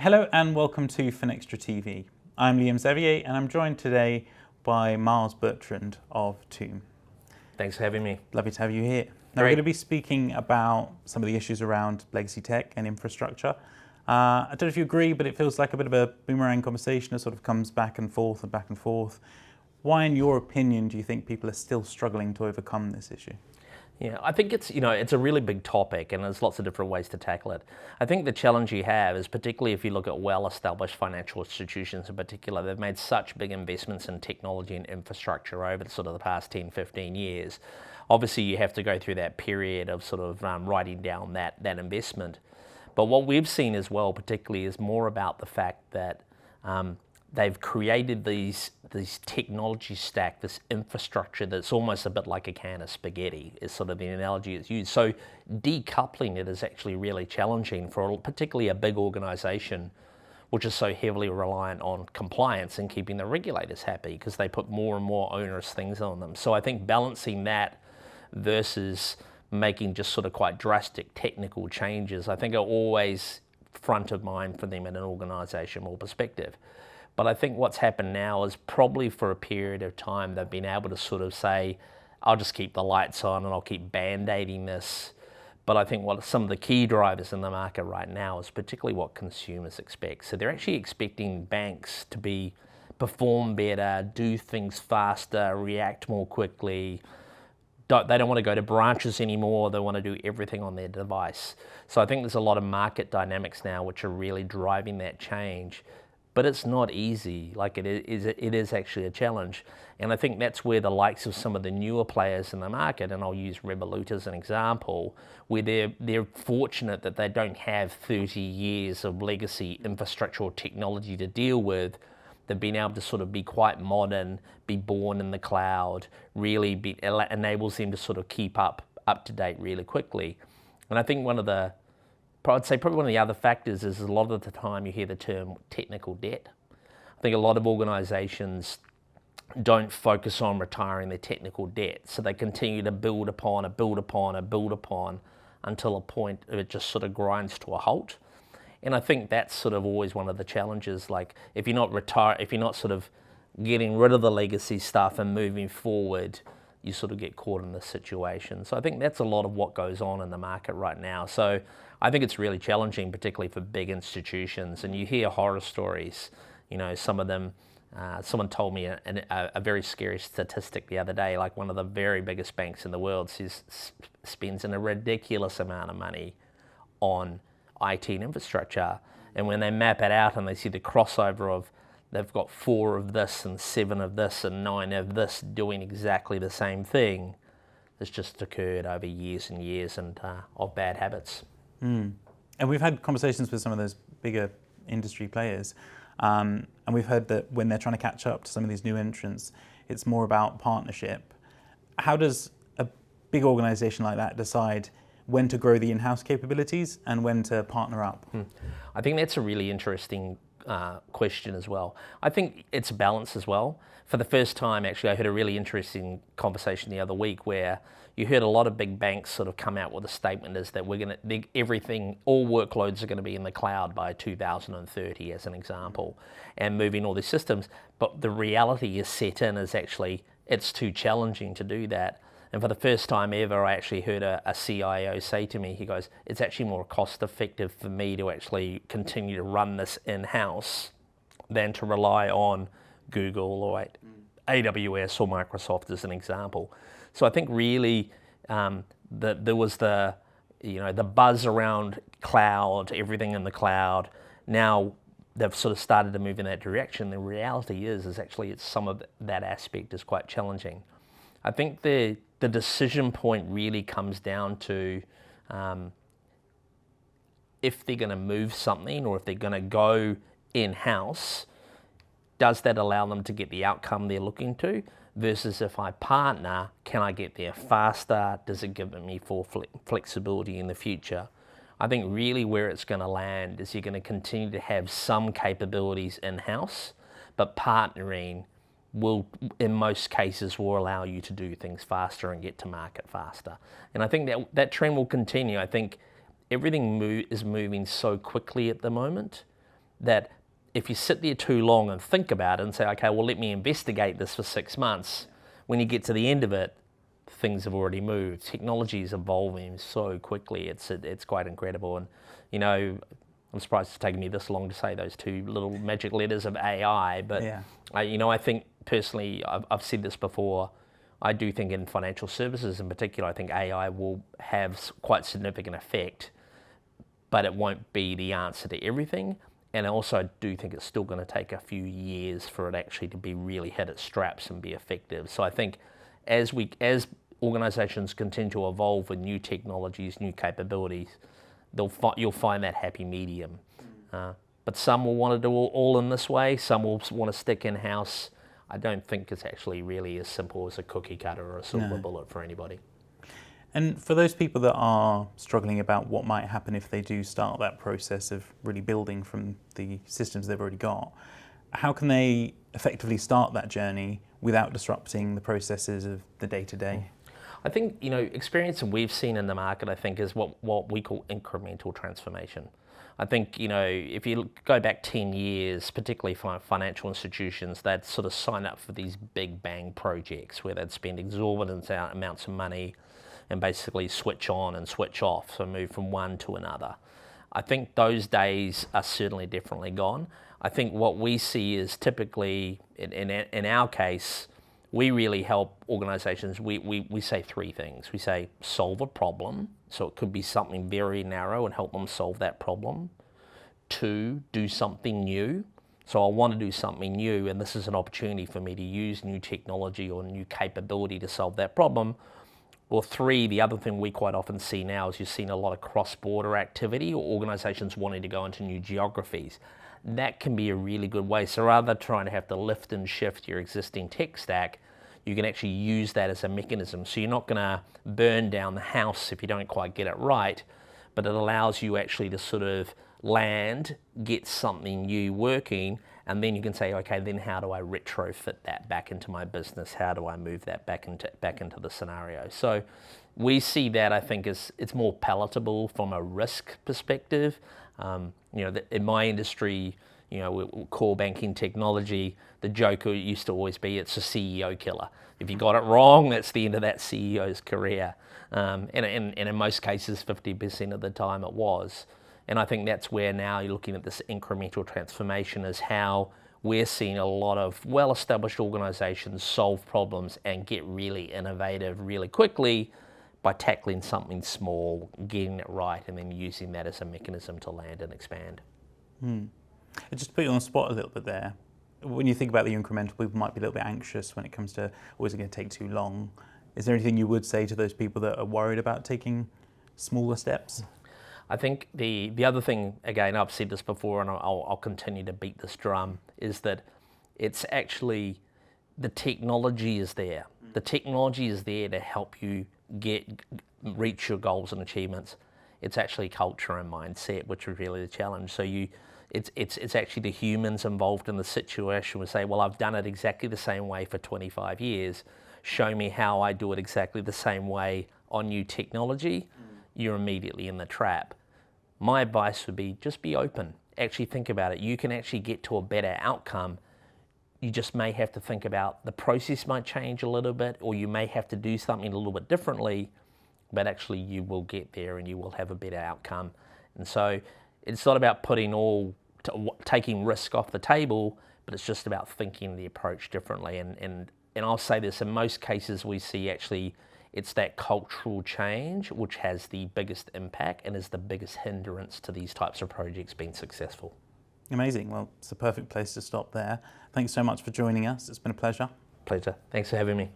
Hello and welcome to FinextraTV. I'm Liam Xavier and I'm joined today by Myles Bertrand of Tomb. Thanks for having me. Lovely to have you here. Now we're going to be speaking about some of the issues around legacy tech and infrastructure. I don't know if you agree, but it feels like a bit of a boomerang conversation that sort of comes back and forth and back and forth. Why, in your opinion, do you think people are still struggling to overcome this issue? Yeah, I think it's a really big topic and there's lots of different ways to tackle it. I think the challenge you have is, particularly if you look at well-established financial institutions in particular, they've made such big investments in technology and infrastructure over sort of the past 10, 15 years. Obviously, you have to go through that period of sort of writing down that investment. But what we've seen as well, particularly, is more about the fact that they've created these technology stack, this infrastructure that's almost a bit like a can of spaghetti, is sort of the analogy that's used. So decoupling it is actually really challenging for particularly a big organization, which is so heavily reliant on compliance and keeping the regulators happy because they put more and more onerous things on them. So I think balancing that versus making just sort of quite drastic technical changes, I think are always front of mind for them in an organizational perspective. But I think what's happened now is probably for a period of time they've been able to sort of say, I'll just keep the lights on and I'll keep band-aiding this. But I think what some of the key drivers in the market right now is particularly what consumers expect. So they're actually expecting banks to perform better, do things faster, react more quickly. They don't want to go to branches anymore. They want to do everything on their device. So I think there's a lot of market dynamics now which are really driving that change. But it's not easy. Like it is actually a challenge. And I think that's where the likes of some of the newer players in the market, and I'll use Revolut as an example, where they're fortunate that they don't have 30 years of legacy infrastructure or technology to deal with. They've been able to sort of be quite modern, be born in the cloud, really enables them to sort of keep up to date really quickly. And I think I'd say probably one of the other factors is a lot of the time you hear the term technical debt. I think a lot of organizations don't focus on retiring their technical debt, so they continue to build upon until a point it just sort of grinds to a halt. And I think that's sort of always one of the challenges. Like if you're not sort of getting rid of the legacy stuff and moving forward, you sort of get caught in this situation. So I think that's a lot of what goes on in the market right now. So I think it's really challenging, particularly for big institutions. And you hear horror stories. Some of them, someone told me a very scary statistic the other day, like one of the very biggest banks in the world spends a ridiculous amount of money on IT and infrastructure. And when they map it out and they see the crossover of they've got 4 of this and 7 of this and 9 of this doing exactly the same thing, it's just occurred over years and years of bad habits. And we've had conversations with some of those bigger industry players, and we've heard that when they're trying to catch up to some of these new entrants, it's more about partnership. How does a big organization like that decide when to grow the in-house capabilities and when to partner up? I think that's a really interesting question as well. I think it's a balance as well. For the first time, actually, I heard a really interesting conversation the other week where you heard a lot of big banks sort of come out with a statement is that all workloads are going to be in the cloud by 2030, as an example, and moving all these systems. But the reality is set in is actually it's too challenging to do that. And for the first time ever, I actually heard a CIO say to me, he goes, it's actually more cost effective for me to actually continue to run this in-house than to rely on Google or AWS or Microsoft as an example. So I think really there was the buzz around cloud, everything in the cloud. Now they've sort of started to move in that direction. The reality is actually some of that aspect is quite challenging. I think the decision point really comes down to if they're going to move something or if they're going to go in-house, does that allow them to get the outcome they're looking to? Versus if I partner, can I get there faster? Does it give me full flexibility in the future? I think really where it's going to land is you're going to continue to have some capabilities in-house, but partnering will, in most cases, will allow you to do things faster and get to market faster. And I think that trend will continue. I think everything is moving so quickly at the moment that if you sit there too long and think about it and say, okay, well, let me investigate this for 6 months, when you get to the end of it, things have already moved. Technology is evolving so quickly. It's quite incredible. And, you know, I'm surprised it's taken me this long to say those two little magic letters of AI. But, you know, I think personally, I've said this before, I do think in financial services in particular, I think AI will have quite significant effect, but it won't be the answer to everything. And I also do think it's still going to take a few years for it actually to be really hit its straps and be effective. So I think as organizations continue to evolve with new technologies, new capabilities, you'll find that happy medium. But some will want to do all in this way. Some will want to stick in-house. I don't think it's actually really as simple as a cookie cutter or a silver bullet for anybody. And for those people that are struggling about what might happen if they do start that process of really building from the systems they've already got, how can they effectively start that journey without disrupting the processes of the day-to-day? I think, you know, experience we've seen in the market, I think, is what we call incremental transformation. I think, you know, if you go back 10 years, particularly for financial institutions, they'd sort of sign up for these big bang projects where they'd spend exorbitant amounts of money and basically switch on and switch off, so move from one to another. I think those days are certainly definitely gone. I think what we see is typically, in our case, we really help organizations. We say three things. We say solve a problem, so it could be something very narrow and help them solve that problem. 2, do something new. So I want to do something new, and this is an opportunity for me to use new technology or new capability to solve that problem. Or 3, the other thing we quite often see now is you've seen a lot of cross-border activity or organizations wanting to go into new geographies. That can be a really good way. So rather than trying to have to lift and shift your existing tech stack, you can actually use that as a mechanism. So you're not going to burn down the house if you don't quite get it right, but it allows you actually to sort of land, get something new working, and then you can say, okay, then how do I retrofit that back into my business? How do I move that back into the scenario? So we see that, I think, as it's more palatable from a risk perspective. You know, in my industry, you know, core banking technology, the joke used to always be it's a CEO killer. If you got it wrong, that's the end of that CEO's career. And in most cases, 50% of the time it was. And I think that's where now you're looking at this incremental transformation is how we're seeing a lot of well-established organizations solve problems and get really innovative really quickly by tackling something small, getting it right, and then using that as a mechanism to land and expand. Just to put you on the spot a little bit there, when you think about the incremental, people might be a little bit anxious when it comes to, is it going to take too long? Is there anything you would say to those people that are worried about taking smaller steps? I think the other thing, again, I've said this before and I'll continue to beat this drum, is that it's actually, the technology is there. The technology is there to help you reach your goals and achievements. It's actually culture and mindset, which is really the challenge. So it's actually the humans involved in the situation who say, well, I've done it exactly the same way for 25 years. Show me how I do it exactly the same way on new technology. You're immediately in the trap. My advice would be just be open. Actually think about it. You can actually get to a better outcome. You just may have to think about the process might change a little bit, or you may have to do something a little bit differently, but actually you will get there and you will have a better outcome. And so it's not about taking risk off the table, but it's just about thinking the approach differently. And I'll say this, in most cases we see actually it's that cultural change which has the biggest impact and is the biggest hindrance to these types of projects being successful. Amazing. Well, it's a perfect place to stop there. Thanks so much for joining us. It's been a pleasure. Pleasure. Thanks for having me.